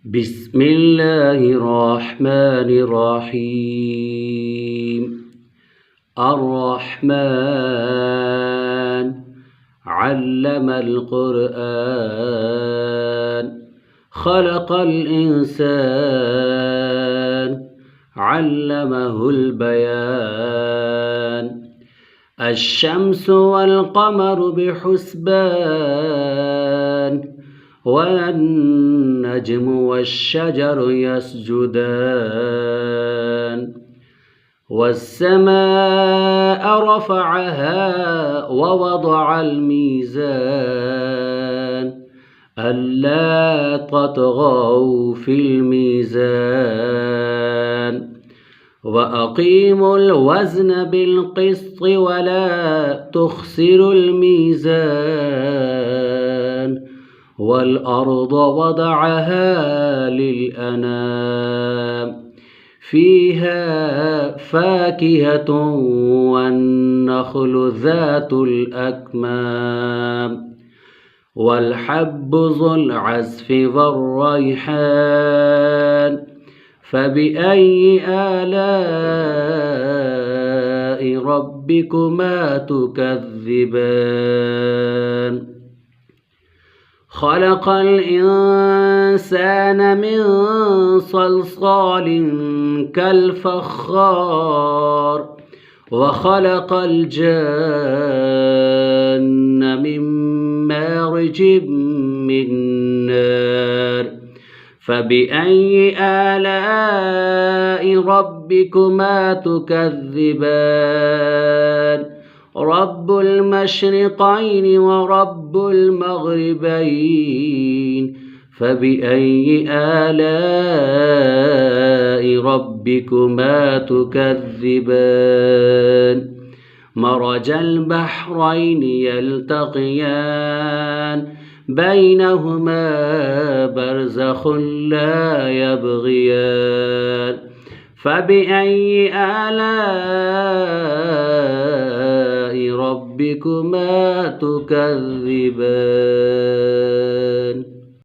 بسم الله الرحمن الرحيم. الرحمن علم القرآن خلق الإنسان علمه البيان. الشمس والقمر بحسبان والنجم والشجر يسجدان. والسماء رفعها ووضع الميزان ألا تطغوا في الميزان وأقيموا الوزن بالقسط ولا تخسروا الميزان. والأرض وضعها للأنام فيها فاكهة والنخل ذات الأكمام والحب ذو العصف والريحان. فبأي آلاء ربكما تكذبان؟ خلق الإنسان من صلصال كالفخار وخلق الجن من مارج من نار. فبأي آلاء ربكما تكذبان؟ رب المشرقين ورب المغربين. فبأي آلاء ربكما تكذبان؟ مرج البحرين يلتقيان بينهما برزخ لا يبغيان. فبأي آلاء ربكما تكذبان؟